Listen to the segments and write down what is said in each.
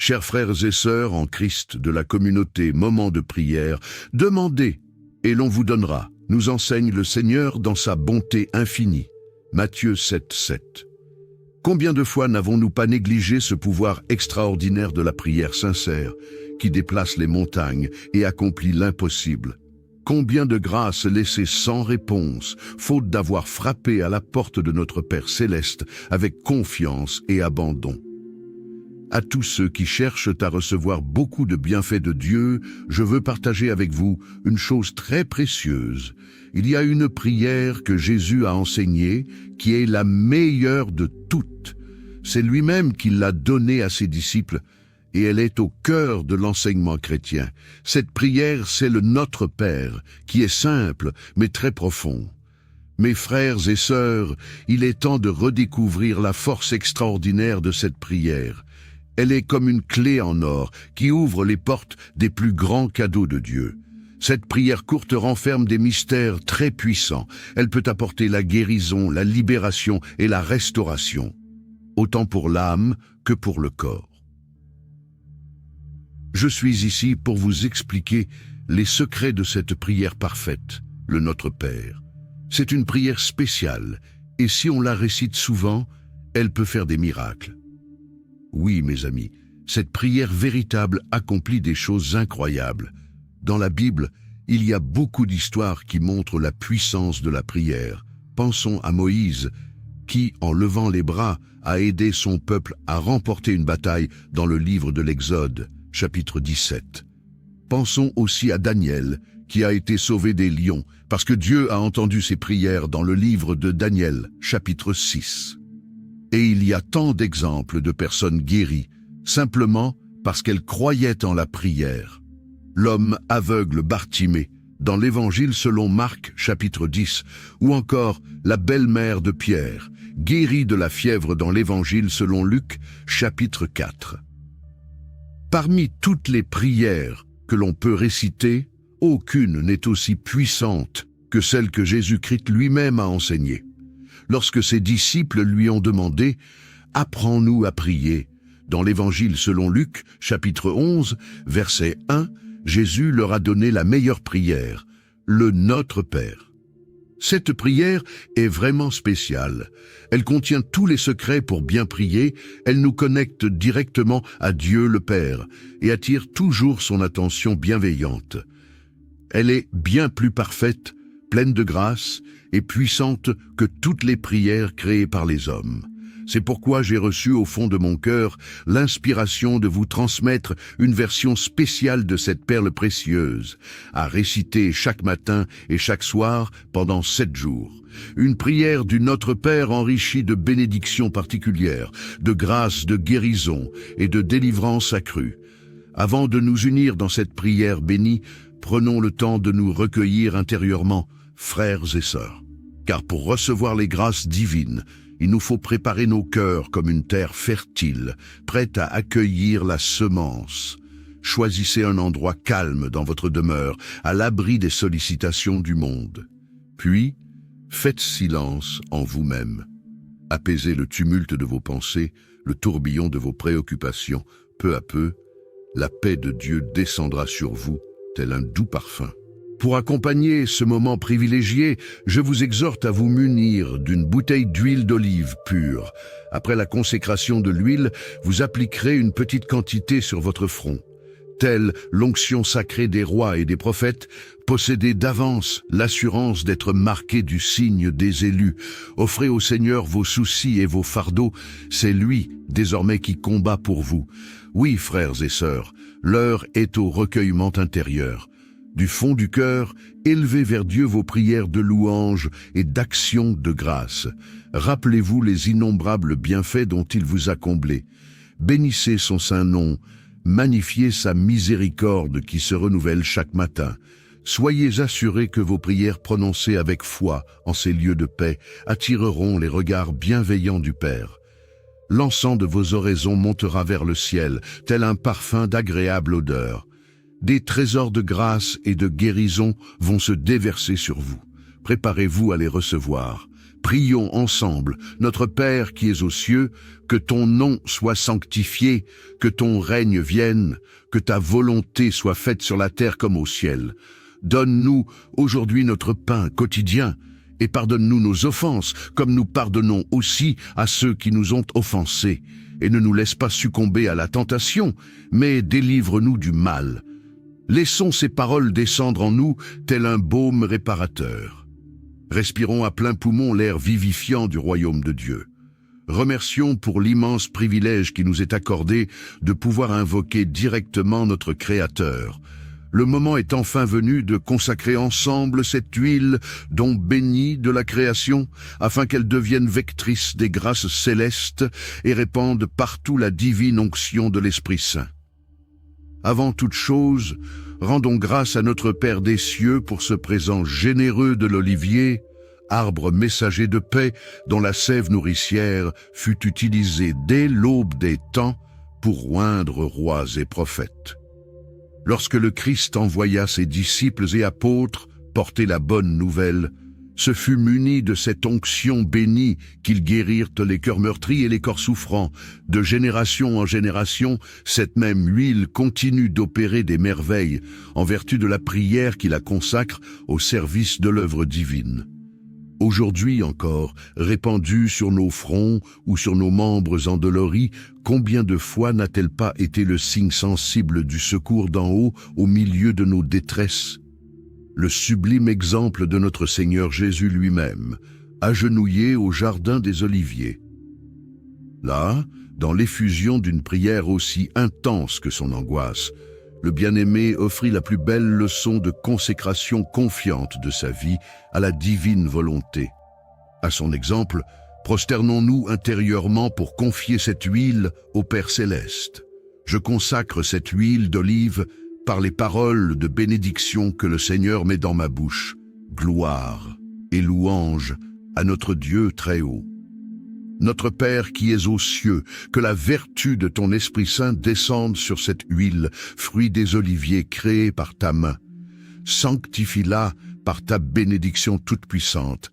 Chers frères et sœurs en Christ de la communauté Moment de prière, demandez et l'on vous donnera, nous enseigne le Seigneur dans sa bonté infinie. Matthieu 7, 7. Combien de fois n'avons-nous pas négligé ce pouvoir extraordinaire de la prière sincère, qui déplace les montagnes et accomplit l'impossible? Combien de grâces laissées sans réponse, faute d'avoir frappé à la porte de notre Père céleste avec confiance et abandon. À tous ceux qui cherchent à recevoir beaucoup de bienfaits de Dieu, je veux partager avec vous une chose très précieuse. Il y a une prière que Jésus a enseignée qui est la meilleure de toutes. C'est lui-même qui l'a donnée à ses disciples et elle est au cœur de l'enseignement chrétien. Cette prière, c'est le Notre Père, qui est simple mais très profond. Mes frères et sœurs, il est temps de redécouvrir la force extraordinaire de cette prière. Elle est comme une clé en or qui ouvre les portes des plus grands cadeaux de Dieu. Cette prière courte renferme des mystères très puissants. Elle peut apporter la guérison, la libération et la restauration, autant pour l'âme que pour le corps. Je suis ici pour vous expliquer les secrets de cette prière parfaite, le Notre Père. C'est une prière spéciale, et si on la récite souvent, elle peut faire des miracles. Oui, mes amis, cette prière véritable accomplit des choses incroyables. Dans la Bible, il y a beaucoup d'histoires qui montrent la puissance de la prière. Pensons à Moïse, qui, en levant les bras, a aidé son peuple à remporter une bataille dans le livre de l'Exode, chapitre 17. Pensons aussi à Daniel, qui a été sauvé des lions, parce que Dieu a entendu ses prières dans le livre de Daniel, chapitre 6. Et il y a tant d'exemples de personnes guéries, simplement parce qu'elles croyaient en la prière. L'homme aveugle Bartimée, dans l'Évangile selon Marc, chapitre 10, ou encore la belle-mère de Pierre, guérie de la fièvre dans l'Évangile selon Luc, chapitre 4. Parmi toutes les prières que l'on peut réciter, aucune n'est aussi puissante que celle que Jésus-Christ lui-même a enseignée. Lorsque ses disciples lui ont demandé « Apprends-nous à prier », dans l'Évangile selon Luc, chapitre 11, verset 1, Jésus leur a donné la meilleure prière, le Notre Père. Cette prière est vraiment spéciale. Elle contient tous les secrets pour bien prier, elle nous connecte directement à Dieu le Père et attire toujours son attention bienveillante. Elle est bien plus parfaite, pleine de grâce et puissante que toutes les prières créées par les hommes. C'est pourquoi j'ai reçu au fond de mon cœur l'inspiration de vous transmettre une version spéciale de cette perle précieuse, à réciter chaque matin et chaque soir pendant 7 jours. Une prière du Notre Père enrichie de bénédictions particulières, de grâces de guérison et de délivrance accrue. Avant de nous unir dans cette prière bénie, prenons le temps de nous recueillir intérieurement, frères et sœurs. Car pour recevoir les grâces divines, il nous faut préparer nos cœurs comme une terre fertile, prête à accueillir la semence. Choisissez un endroit calme dans votre demeure, à l'abri des sollicitations du monde. Puis, faites silence en vous-même. Apaisez le tumulte de vos pensées, le tourbillon de vos préoccupations. Peu à peu, la paix de Dieu descendra sur vous, tel un doux parfum. Pour accompagner ce moment privilégié, je vous exhorte à vous munir d'une bouteille d'huile d'olive pure. Après la consécration de l'huile, vous appliquerez une petite quantité sur votre front. Telle l'onction sacrée des rois et des prophètes, possédez d'avance l'assurance d'être marqué du signe des élus. Offrez au Seigneur vos soucis et vos fardeaux, c'est lui désormais qui combat pour vous. Oui, frères et sœurs, l'heure est au recueillement intérieur. Du fond du cœur, élevez vers Dieu vos prières de louange et d'action de grâce. Rappelez-vous les innombrables bienfaits dont il vous a comblé. Bénissez son saint nom, magnifiez sa miséricorde qui se renouvelle chaque matin. Soyez assurés que vos prières prononcées avec foi en ces lieux de paix attireront les regards bienveillants du Père. L'encens de vos oraisons montera vers le ciel, tel un parfum d'agréable odeur. Des trésors de grâce et de guérison vont se déverser sur vous. Préparez-vous à les recevoir. Prions ensemble. Notre Père qui es aux cieux, que ton nom soit sanctifié, que ton règne vienne, que ta volonté soit faite sur la terre comme au ciel. Donne-nous aujourd'hui notre pain quotidien, et pardonne-nous nos offenses, comme nous pardonnons aussi à ceux qui nous ont offensés. Et ne nous laisse pas succomber à la tentation, mais délivre-nous du mal. Laissons ces paroles descendre en nous, tel un baume réparateur. Respirons à plein poumon l'air vivifiant du royaume de Dieu. Remercions pour l'immense privilège qui nous est accordé de pouvoir invoquer directement notre Créateur. Le moment est enfin venu de consacrer ensemble cette huile dont bénie de la création, afin qu'elle devienne vectrice des grâces célestes et répande partout la divine onction de l'Esprit Saint. Avant toute chose, rendons grâce à notre Père des cieux pour ce présent généreux de l'olivier, arbre messager de paix dont la sève nourricière fut utilisée dès l'aube des temps pour oindre rois et prophètes. Lorsque le Christ envoya ses disciples et apôtres porter la bonne nouvelle, ce fut muni de cette onction bénie qu'ils guérirent les cœurs meurtris et les corps souffrants. De génération en génération, cette même huile continue d'opérer des merveilles en vertu de la prière qui la consacre au service de l'œuvre divine. Aujourd'hui encore, répandue sur nos fronts ou sur nos membres endoloris, combien de fois n'a-t-elle pas été le signe sensible du secours d'en haut au milieu de nos détresses? Le sublime exemple de notre Seigneur Jésus lui-même, agenouillé au jardin des Oliviers. Là, dans l'effusion d'une prière aussi intense que son angoisse, le bien-aimé offrit la plus belle leçon de consécration confiante de sa vie à la divine volonté. À son exemple, prosternons-nous intérieurement pour confier cette huile au Père céleste. Je consacre cette huile d'olive par les paroles de bénédiction que le Seigneur met dans ma bouche. Gloire et louange à notre Dieu très haut. Notre Père qui es aux cieux, que la vertu de ton Esprit Saint descende sur cette huile, fruit des oliviers créés par ta main. Sanctifie-la par ta bénédiction toute-puissante,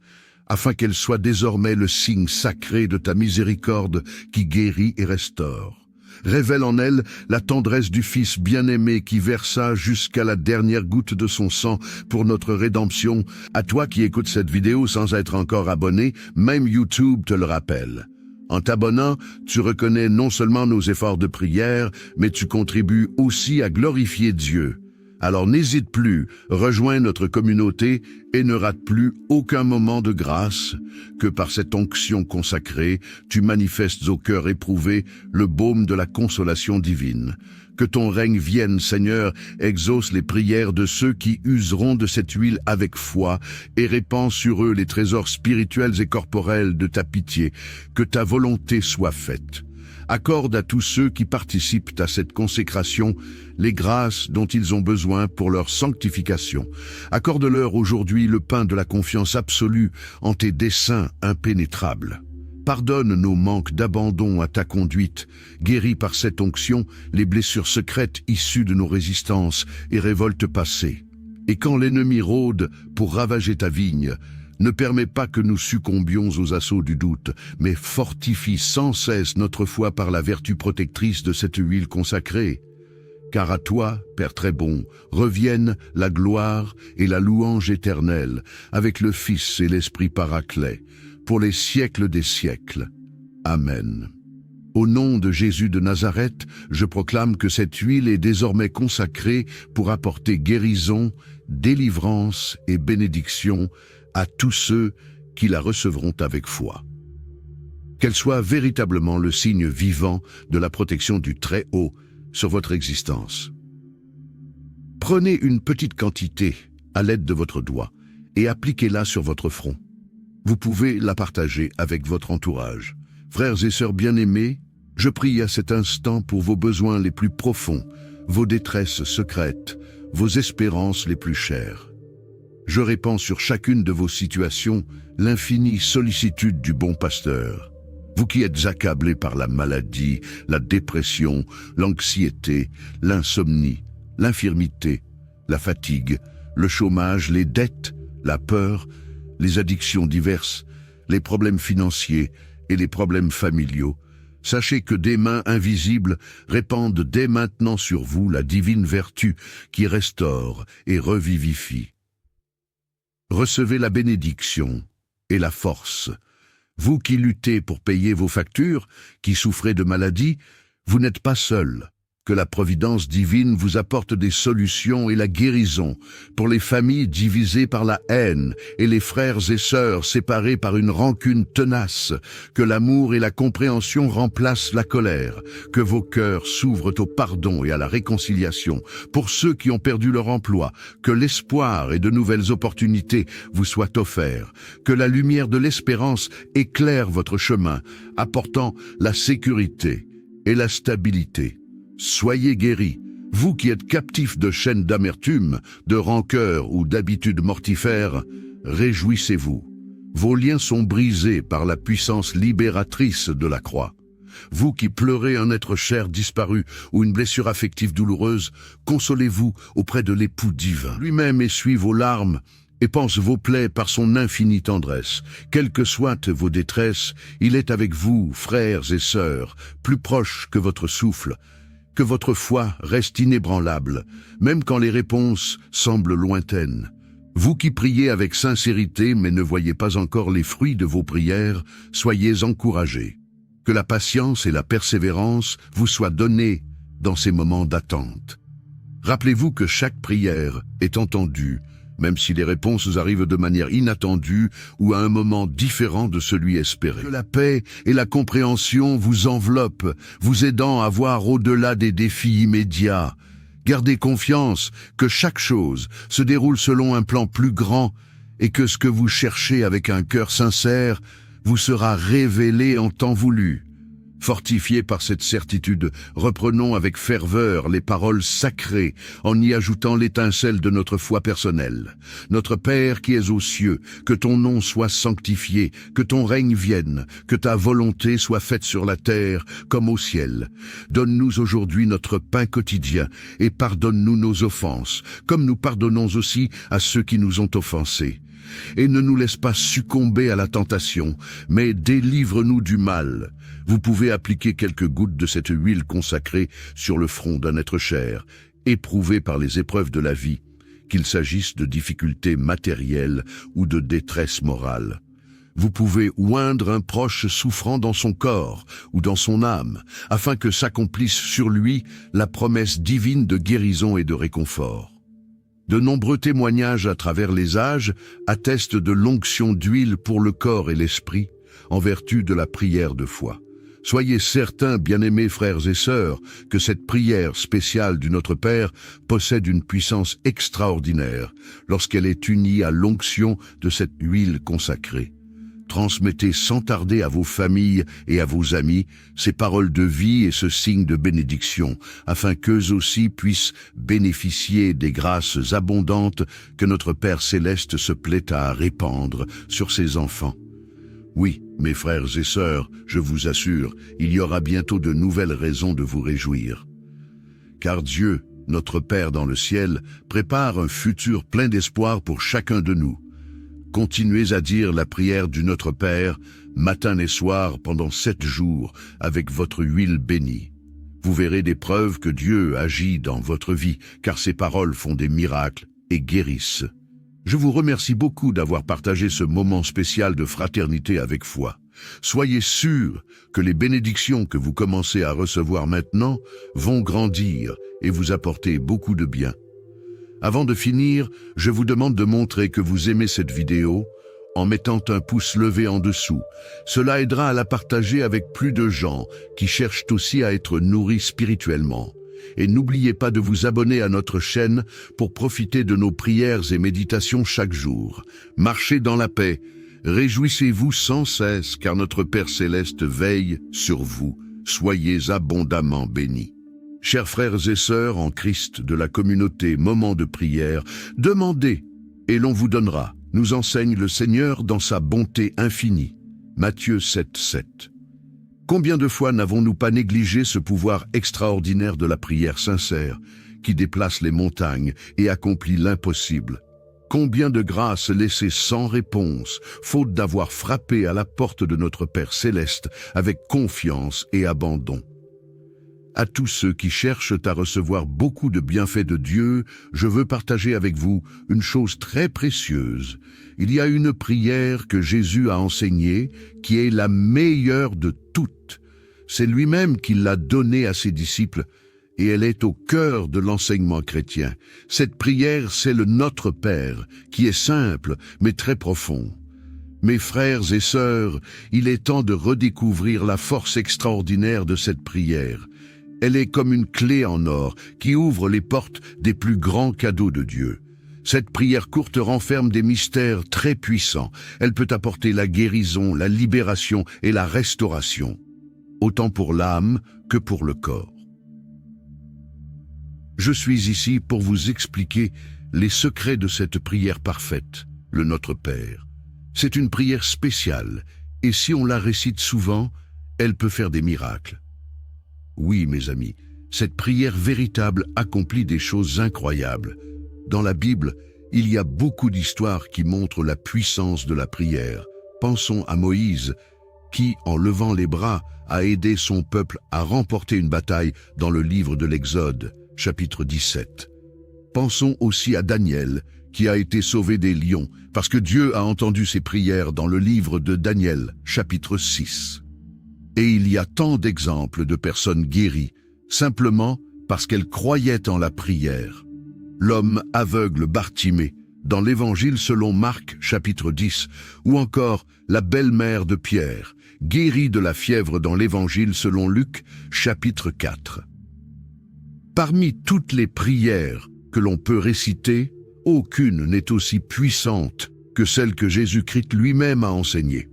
afin qu'elle soit désormais le signe sacré de ta miséricorde qui guérit et restaure. Révèle en elle la tendresse du Fils bien-aimé qui versa jusqu'à la dernière goutte de son sang pour notre rédemption. À toi qui écoutes cette vidéo sans être encore abonné, même YouTube te le rappelle. En t'abonnant, tu reconnais non seulement nos efforts de prière, mais tu contribues aussi à glorifier Dieu. Alors n'hésite plus, rejoins notre communauté et ne rate plus aucun moment de grâce, que par cette onction consacrée, tu manifestes au cœur éprouvé le baume de la consolation divine. Que ton règne vienne, Seigneur, exauce les prières de ceux qui useront de cette huile avec foi et répand sur eux les trésors spirituels et corporels de ta pitié. Que ta volonté soit faite. Accorde à tous ceux qui participent à cette consécration les grâces dont ils ont besoin pour leur sanctification. Accorde-leur aujourd'hui le pain de la confiance absolue en tes desseins impénétrables. Pardonne nos manques d'abandon à ta conduite, guéris par cette onction les blessures secrètes issues de nos résistances et révoltes passées. Et quand l'ennemi rôde pour ravager ta vigne, ne permets pas que nous succombions aux assauts du doute, mais fortifie sans cesse notre foi par la vertu protectrice de cette huile consacrée. Car à toi, Père très bon, reviennent la gloire et la louange éternelle, avec le Fils et l'Esprit Paraclet, pour les siècles des siècles. Amen. Au nom de Jésus de Nazareth, je proclame que cette huile est désormais consacrée pour apporter guérison, délivrance et bénédiction à tous ceux qui la recevront avec foi. Qu'elle soit véritablement le signe vivant de la protection du Très-Haut sur votre existence. Prenez une petite quantité à l'aide de votre doigt et appliquez-la sur votre front. Vous pouvez la partager avec votre entourage. Frères et sœurs bien-aimés, je prie à cet instant pour vos besoins les plus profonds, vos détresses secrètes, vos espérances les plus chères. Je répands sur chacune de vos situations l'infinie sollicitude du bon pasteur. Vous qui êtes accablés par la maladie, la dépression, l'anxiété, l'insomnie, l'infirmité, la fatigue, le chômage, les dettes, la peur, les addictions diverses, les problèmes financiers et les problèmes familiaux, sachez que des mains invisibles répandent dès maintenant sur vous la divine vertu qui restaure et revivifie. Recevez la bénédiction et la force. Vous qui luttez pour payer vos factures, qui souffrez de maladies, vous n'êtes pas seul. Que la providence divine vous apporte des solutions et la guérison pour les familles divisées par la haine et les frères et sœurs séparés par une rancune tenace. Que l'amour et la compréhension remplacent la colère. Que vos cœurs s'ouvrent au pardon et à la réconciliation pour ceux qui ont perdu leur emploi. Que l'espoir et de nouvelles opportunités vous soient offerts. Que la lumière de l'espérance éclaire votre chemin, apportant la sécurité et la stabilité. Soyez guéris, vous qui êtes captifs de chaînes d'amertume, de rancœur ou d'habitudes mortifères, réjouissez-vous. Vos liens sont brisés par la puissance libératrice de la croix. Vous qui pleurez un être cher disparu ou une blessure affective douloureuse, consolez-vous auprès de l'époux divin. Lui-même essuie vos larmes et panse vos plaies par son infinie tendresse. Quelles que soient vos détresses, il est avec vous, frères et sœurs, plus proche que votre souffle. Que votre foi reste inébranlable, même quand les réponses semblent lointaines. Vous qui priez avec sincérité mais ne voyez pas encore les fruits de vos prières, soyez encouragés. Que la patience et la persévérance vous soient données dans ces moments d'attente. Rappelez-vous que chaque prière est entendue, même si les réponses arrivent de manière inattendue ou à un moment différent de celui espéré. Que la paix et la compréhension vous enveloppent, vous aidant à voir au-delà des défis immédiats. Gardez confiance que chaque chose se déroule selon un plan plus grand et que ce que vous cherchez avec un cœur sincère vous sera révélé en temps voulu. Fortifiés par cette certitude, reprenons avec ferveur les paroles sacrées en y ajoutant l'étincelle de notre foi personnelle. Notre Père qui es aux cieux, que ton nom soit sanctifié, que ton règne vienne, que ta volonté soit faite sur la terre comme au ciel. Donne-nous aujourd'hui notre pain quotidien et pardonne-nous nos offenses, comme nous pardonnons aussi à ceux qui nous ont offensés. Et ne nous laisse pas succomber à la tentation, mais délivre-nous du mal. Vous pouvez appliquer quelques gouttes de cette huile consacrée sur le front d'un être cher, éprouvé par les épreuves de la vie, qu'il s'agisse de difficultés matérielles ou de détresse morale. Vous pouvez oindre un proche souffrant dans son corps ou dans son âme, afin que s'accomplisse sur lui la promesse divine de guérison et de réconfort. De nombreux témoignages à travers les âges attestent de l'onction d'huile pour le corps et l'esprit, en vertu de la prière de foi. Soyez certains, bien-aimés frères et sœurs, que cette prière spéciale du Notre Père possède une puissance extraordinaire lorsqu'elle est unie à l'onction de cette huile consacrée. Transmettez sans tarder à vos familles et à vos amis ces paroles de vie et ce signe de bénédiction, afin qu'eux aussi puissent bénéficier des grâces abondantes que notre Père Céleste se plaît à répandre sur ses enfants. Oui, mes frères et sœurs, je vous assure, il y aura bientôt de nouvelles raisons de vous réjouir. Car Dieu, notre Père dans le ciel, prépare un futur plein d'espoir pour chacun de nous. Continuez à dire la prière du Notre Père, matin et soir pendant 7 jours, avec votre huile bénie. Vous verrez des preuves que Dieu agit dans votre vie, car ses paroles font des miracles et guérissent. Je vous remercie beaucoup d'avoir partagé ce moment spécial de fraternité avec foi. Soyez sûrs que les bénédictions que vous commencez à recevoir maintenant vont grandir et vous apporter beaucoup de bien. Avant de finir, je vous demande de montrer que vous aimez cette vidéo en mettant un pouce levé en dessous. Cela aidera à la partager avec plus de gens qui cherchent aussi à être nourris spirituellement. Et n'oubliez pas de vous abonner à notre chaîne pour profiter de nos prières et méditations chaque jour. Marchez dans la paix, réjouissez-vous sans cesse car notre Père Céleste veille sur vous. Soyez abondamment bénis. Chers frères et sœurs en Christ de la communauté Moment de prière, demandez et l'on vous donnera, nous enseigne le Seigneur dans sa bonté infinie. Matthieu 7:7. Combien de fois n'avons-nous pas négligé ce pouvoir extraordinaire de la prière sincère, qui déplace les montagnes et accomplit l'impossible? Combien de grâces laissées sans réponse, faute d'avoir frappé à la porte de notre Père céleste avec confiance et abandon. À tous ceux qui cherchent à recevoir beaucoup de bienfaits de Dieu, je veux partager avec vous une chose très précieuse. Il y a une prière que Jésus a enseignée qui est la meilleure de toutes. C'est lui-même qui l'a donnée à ses disciples et elle est au cœur de l'enseignement chrétien. Cette prière, c'est le Notre Père, qui est simple mais très profond. Mes frères et sœurs, il est temps de redécouvrir la force extraordinaire de cette prière. Elle est comme une clé en or qui ouvre les portes des plus grands cadeaux de Dieu. Cette prière courte renferme des mystères très puissants. Elle peut apporter la guérison, la libération et la restauration, autant pour l'âme que pour le corps. Je suis ici pour vous expliquer les secrets de cette prière parfaite, le Notre Père. C'est une prière spéciale, et si on la récite souvent, elle peut faire des miracles. Oui, mes amis, cette prière véritable accomplit des choses incroyables. Dans la Bible, il y a beaucoup d'histoires qui montrent la puissance de la prière. Pensons à Moïse, qui, en levant les bras, a aidé son peuple à remporter une bataille dans le livre de l'Exode, chapitre 17. Pensons aussi à Daniel, qui a été sauvé des lions, parce que Dieu a entendu ses prières dans le livre de Daniel, chapitre 6. Et il y a tant d'exemples de personnes guéries, simplement parce qu'elles croyaient en la prière. L'homme aveugle Bartimée, dans l'Évangile selon Marc, chapitre 10, ou encore la belle-mère de Pierre, guérie de la fièvre dans l'Évangile selon Luc, chapitre 4. Parmi toutes les prières que l'on peut réciter, aucune n'est aussi puissante que celle que Jésus-Christ lui-même a enseignée.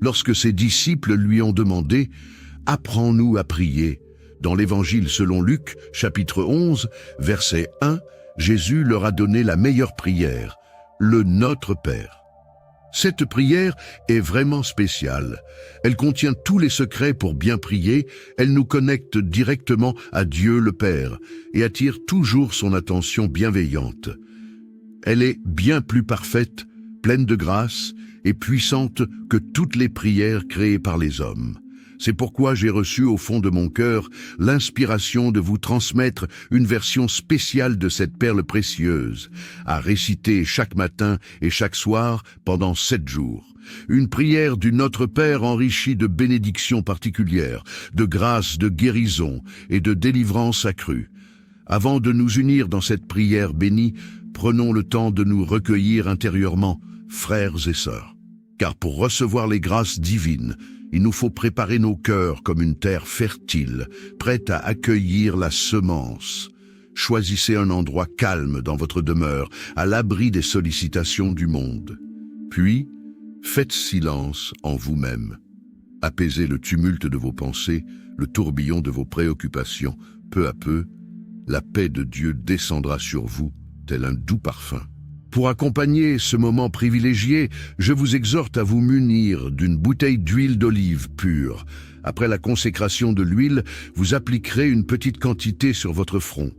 Lorsque ses disciples lui ont demandé « Apprends-nous à prier », dans l'Évangile selon Luc, chapitre 11, verset 1, Jésus leur a donné la meilleure prière, le Notre Père. Cette prière est vraiment spéciale. Elle contient tous les secrets pour bien prier, elle nous connecte directement à Dieu le Père et attire toujours son attention bienveillante. Elle est bien plus parfaite, pleine de grâce et puissante que toutes les prières créées par les hommes. C'est pourquoi j'ai reçu au fond de mon cœur l'inspiration de vous transmettre une version spéciale de cette perle précieuse, à réciter chaque matin et chaque soir pendant 7 jours. Une prière du Notre Père enrichie de bénédictions particulières, de grâces de guérison et de délivrance accrue. Avant de nous unir dans cette prière bénie, prenons le temps de nous recueillir intérieurement, frères et sœurs. Car pour recevoir les grâces divines, il nous faut préparer nos cœurs comme une terre fertile, prête à accueillir la semence. Choisissez un endroit calme dans votre demeure, à l'abri des sollicitations du monde. Puis, faites silence en vous-même. Apaisez le tumulte de vos pensées, le tourbillon de vos préoccupations. Peu à peu, la paix de Dieu descendra sur vous, tel un doux parfum. Pour accompagner ce moment privilégié, je vous exhorte à vous munir d'une bouteille d'huile d'olive pure. Après la consécration de l'huile, vous appliquerez une petite quantité sur votre front.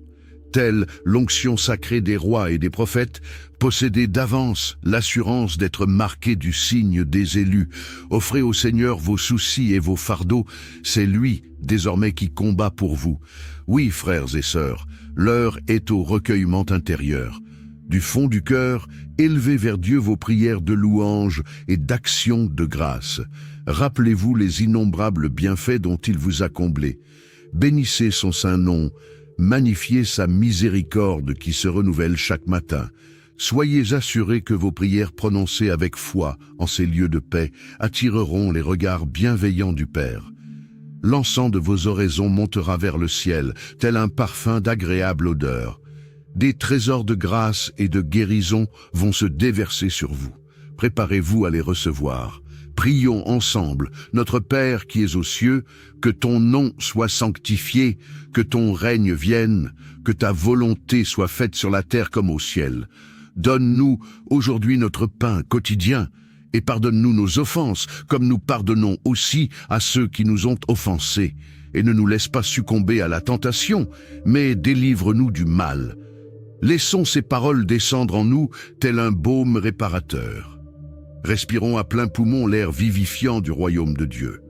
Telle l'onction sacrée des rois et des prophètes, possédez d'avance l'assurance d'être marqué du signe des élus. Offrez au Seigneur vos soucis et vos fardeaux, c'est lui désormais qui combat pour vous. Oui, frères et sœurs, l'heure est au recueillement intérieur. Du fond du cœur, élevez vers Dieu vos prières de louange et d'action de grâce. Rappelez-vous les innombrables bienfaits dont il vous a comblé. Bénissez son saint nom, magnifiez sa miséricorde qui se renouvelle chaque matin. Soyez assurés que vos prières prononcées avec foi en ces lieux de paix attireront les regards bienveillants du Père. L'encens de vos oraisons montera vers le ciel, tel un parfum d'agréable odeur. Des trésors de grâce et de guérison vont se déverser sur vous. Préparez-vous à les recevoir. Prions ensemble, notre Père qui es aux cieux, que ton nom soit sanctifié, que ton règne vienne, que ta volonté soit faite sur la terre comme au ciel. Donne-nous aujourd'hui notre pain quotidien, et pardonne-nous nos offenses, comme nous pardonnons aussi à ceux qui nous ont offensés. Et ne nous laisse pas succomber à la tentation, mais délivre-nous du mal. Laissons ces paroles descendre en nous tel un baume réparateur. Respirons à plein poumon l'air vivifiant du royaume de Dieu.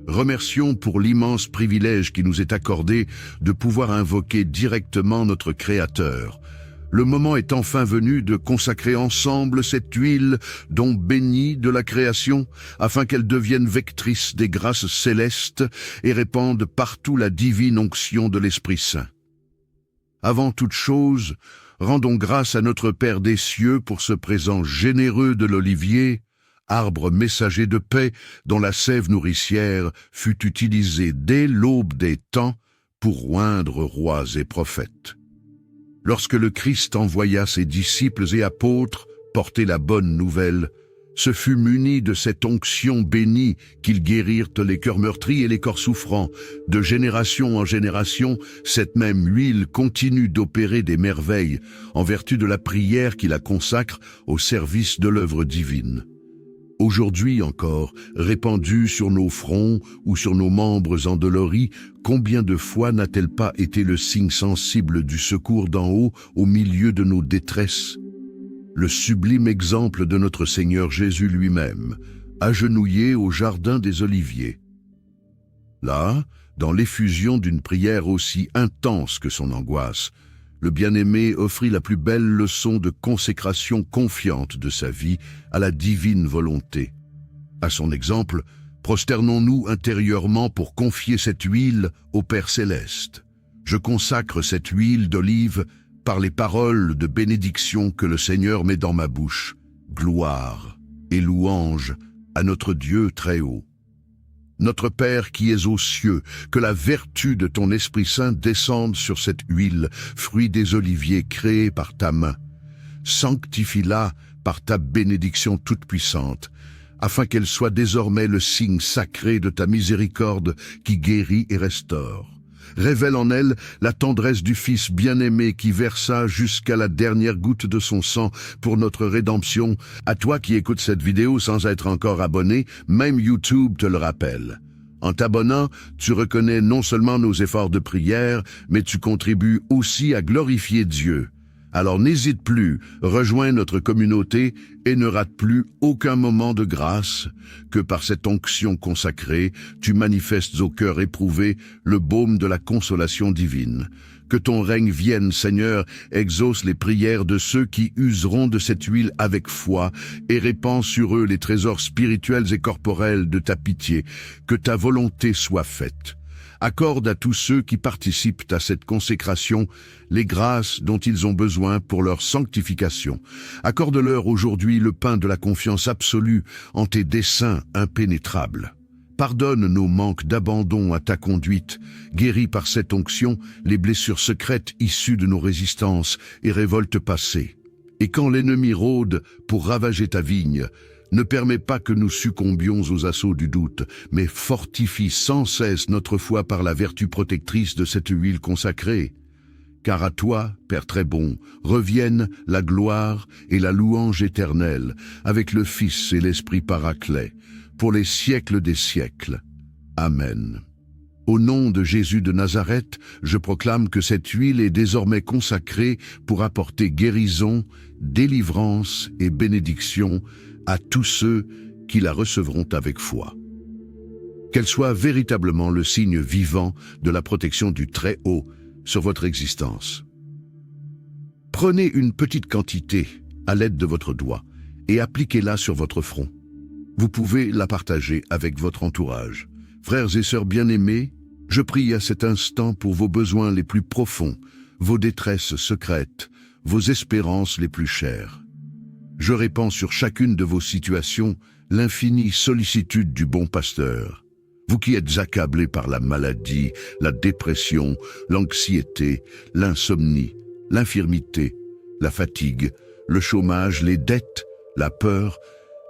Remercions pour l'immense privilège qui nous est accordé de pouvoir invoquer directement notre Créateur. Le moment est enfin venu de consacrer ensemble cette huile dont bénie de la création, afin qu'elle devienne vectrice des grâces célestes et répande partout la divine onction de l'Esprit Saint. Avant toute chose, rendons grâce à notre Père des cieux pour ce présent généreux de l'olivier, arbre messager de paix dont la sève nourricière fut utilisée dès l'aube des temps pour oindre rois et prophètes. Lorsque le Christ envoya ses disciples et apôtres porter la bonne nouvelle, ce fut muni de cette onction bénie qu'ils guérirent les cœurs meurtris et les corps souffrants. De génération en génération, cette même huile continue d'opérer des merveilles en vertu de la prière qui la consacre au service de l'œuvre divine. Aujourd'hui encore, répandue sur nos fronts ou sur nos membres endoloris, combien de fois n'a-t-elle pas été le signe sensible du secours d'en haut au milieu de nos détresses? Le sublime exemple de notre Seigneur Jésus lui-même, agenouillé au jardin des Oliviers. Là, dans l'effusion d'une prière aussi intense que son angoisse, le bien-aimé offrit la plus belle leçon de consécration confiante de sa vie à la divine volonté. À son exemple, prosternons-nous intérieurement pour confier cette huile au Père céleste. Je consacre cette huile d'olive par les paroles de bénédiction que le Seigneur met dans ma bouche. Gloire et louange à notre Dieu très haut. Notre Père qui es aux cieux, que la vertu de ton Esprit Saint descende sur cette huile, fruit des oliviers créés par ta main. Sanctifie-la par ta bénédiction toute-puissante, afin qu'elle soit désormais le signe sacré de ta miséricorde qui guérit et restaure. Révèle en elle la tendresse du Fils bien-aimé qui versa jusqu'à la dernière goutte de son sang pour notre rédemption. À toi qui écoutes cette vidéo sans être encore abonné, même YouTube te le rappelle. En t'abonnant, tu reconnais non seulement nos efforts de prière, mais tu contribues aussi à glorifier Dieu. Alors n'hésite plus, rejoins notre communauté et ne rate plus aucun moment de grâce, que par cette onction consacrée, tu manifestes au cœur éprouvé le baume de la consolation divine. Que ton règne vienne, Seigneur, exauce les prières de ceux qui useront de cette huile avec foi et répand sur eux les trésors spirituels et corporels de ta pitié. Que ta volonté soit faite. Accorde à tous ceux qui participent à cette consécration les grâces dont ils ont besoin pour leur sanctification. Accorde-leur aujourd'hui le pain de la confiance absolue en tes desseins impénétrables. Pardonne nos manques d'abandon à ta conduite, guéris par cette onction les blessures secrètes issues de nos résistances et révoltes passées. Et quand l'ennemi rôde pour ravager ta vigne, ne permets pas que nous succombions aux assauts du doute, mais fortifie sans cesse notre foi par la vertu protectrice de cette huile consacrée. Car à toi, Père très bon, reviennent la gloire et la louange éternelle, avec le Fils et l'Esprit Paraclet, pour les siècles des siècles. Amen. Au nom de Jésus de Nazareth, je proclame que cette huile est désormais consacrée pour apporter guérison, délivrance et bénédiction à tous ceux qui la recevront avec foi. Qu'elle soit véritablement le signe vivant de la protection du Très-Haut sur votre existence. Prenez une petite quantité à l'aide de votre doigt et appliquez-la sur votre front. Vous pouvez la partager avec votre entourage. Frères et sœurs bien-aimés, je prie à cet instant pour vos besoins les plus profonds, vos détresses secrètes, vos espérances les plus chères. Je répands sur chacune de vos situations l'infinie sollicitude du bon pasteur. Vous qui êtes accablés par la maladie, la dépression, l'anxiété, l'insomnie, l'infirmité, la fatigue, le chômage, les dettes, la peur,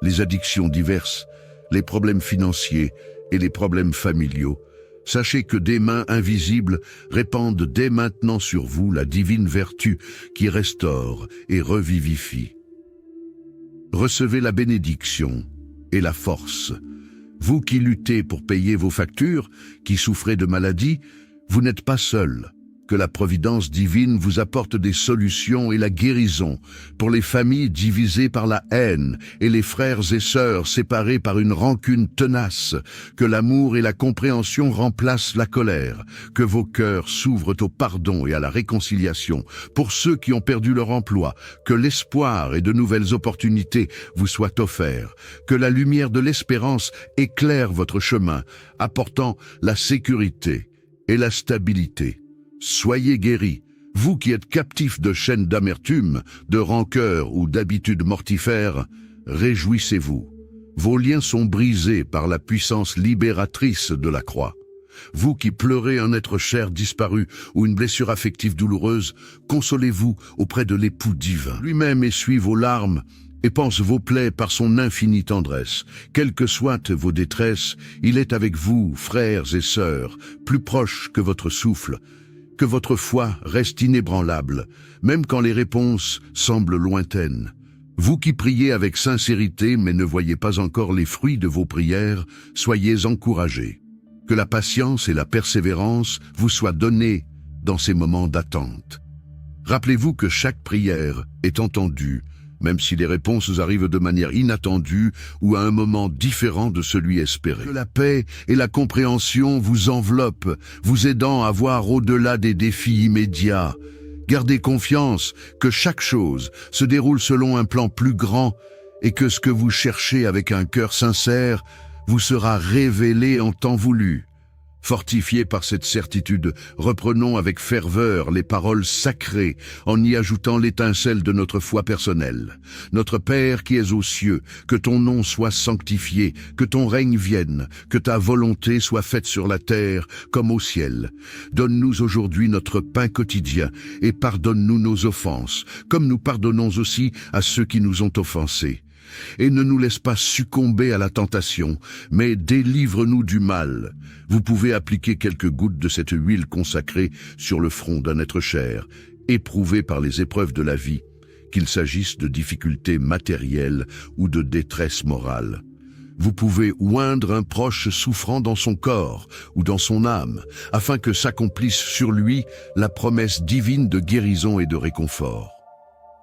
les addictions diverses, les problèmes financiers et les problèmes familiaux, sachez que des mains invisibles répandent dès maintenant sur vous la divine vertu qui restaure et revivifie. Recevez la bénédiction et la force. Vous qui luttez pour payer vos factures, qui souffrez de maladies, vous n'êtes pas seul, que la providence divine vous apporte des solutions et la guérison pour les familles divisées par la haine et les frères et sœurs séparés par une rancune tenace, que l'amour et la compréhension remplacent la colère, que vos cœurs s'ouvrent au pardon et à la réconciliation pour ceux qui ont perdu leur emploi, que l'espoir et de nouvelles opportunités vous soient offerts, que la lumière de l'espérance éclaire votre chemin, apportant la sécurité et la stabilité. Soyez guéris, vous qui êtes captifs de chaînes d'amertume, de rancœur ou d'habitudes mortifères, réjouissez-vous. Vos liens sont brisés par la puissance libératrice de la croix. Vous qui pleurez un être cher disparu ou une blessure affective douloureuse, consolez-vous auprès de l'époux divin. Lui-même essuie vos larmes et panse vos plaies par son infinie tendresse. Quelles que soient vos détresses, il est avec vous, frères et sœurs, plus proche que votre souffle. Que votre foi reste inébranlable, même quand les réponses semblent lointaines. Vous qui priez avec sincérité mais ne voyez pas encore les fruits de vos prières, soyez encouragés. Que la patience et la persévérance vous soient données dans ces moments d'attente. Rappelez-vous que chaque prière est entendue, même si les réponses arrivent de manière inattendue ou à un moment différent de celui espéré. Que la paix et la compréhension vous enveloppent, vous aidant à voir au-delà des défis immédiats. Gardez confiance que chaque chose se déroule selon un plan plus grand et que ce que vous cherchez avec un cœur sincère vous sera révélé en temps voulu. Fortifiés par cette certitude, reprenons avec ferveur les paroles sacrées en y ajoutant l'étincelle de notre foi personnelle. Notre Père qui es aux cieux, que ton nom soit sanctifié, que ton règne vienne, que ta volonté soit faite sur la terre comme au ciel. Donne-nous aujourd'hui notre pain quotidien et pardonne-nous nos offenses, comme nous pardonnons aussi à ceux qui nous ont offensés. Et ne nous laisse pas succomber à la tentation, mais délivre-nous du mal. Vous pouvez appliquer quelques gouttes de cette huile consacrée sur le front d'un être cher, éprouvé par les épreuves de la vie, qu'il s'agisse de difficultés matérielles ou de détresse morale. Vous pouvez oindre un proche souffrant dans son corps ou dans son âme, afin que s'accomplisse sur lui la promesse divine de guérison et de réconfort.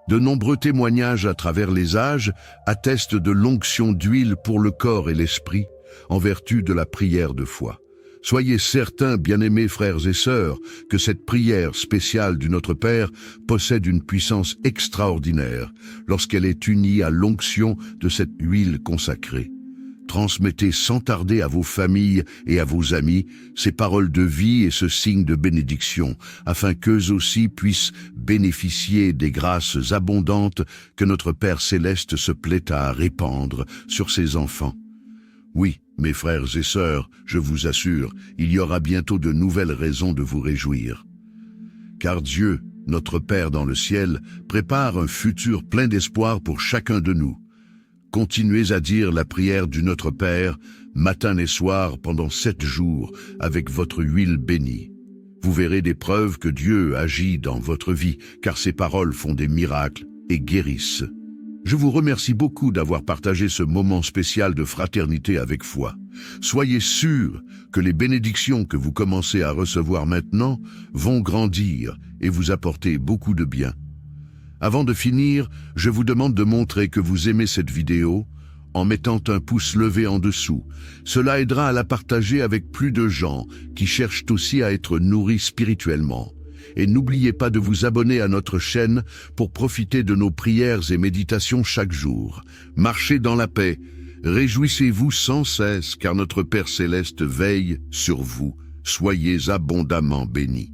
De nombreux témoignages à travers les âges attestent de l'onction d'huile pour le corps et l'esprit, en vertu de la prière de foi. Soyez certains, bien-aimés frères et sœurs, que cette prière spéciale du Notre Père possède une puissance extraordinaire lorsqu'elle est unie à l'onction de cette huile consacrée. Transmettez sans tarder à vos familles et à vos amis ces paroles de vie et ce signe de bénédiction, afin qu'eux aussi puissent bénéficier des grâces abondantes que notre Père Céleste se plaît à répandre sur ses enfants. Oui, mes frères et sœurs, je vous assure, il y aura bientôt de nouvelles raisons de vous réjouir. Car Dieu, notre Père dans le ciel, prépare un futur plein d'espoir pour chacun de nous. Continuez à dire la prière du Notre Père, matin et soir pendant 7 jours, avec votre huile bénie. Vous verrez des preuves que Dieu agit dans votre vie, car ses paroles font des miracles et guérissent. Je vous remercie beaucoup d'avoir partagé ce moment spécial de fraternité avec foi. Soyez sûrs que les bénédictions que vous commencez à recevoir maintenant vont grandir et vous apporter beaucoup de bien. Avant de finir, je vous demande de montrer que vous aimez cette vidéo en mettant un pouce levé en dessous. Cela aidera à la partager avec plus de gens qui cherchent aussi à être nourris spirituellement. Et n'oubliez pas de vous abonner à notre chaîne pour profiter de nos prières et méditations chaque jour. Marchez dans la paix, réjouissez-vous sans cesse car notre Père Céleste veille sur vous. Soyez abondamment bénis.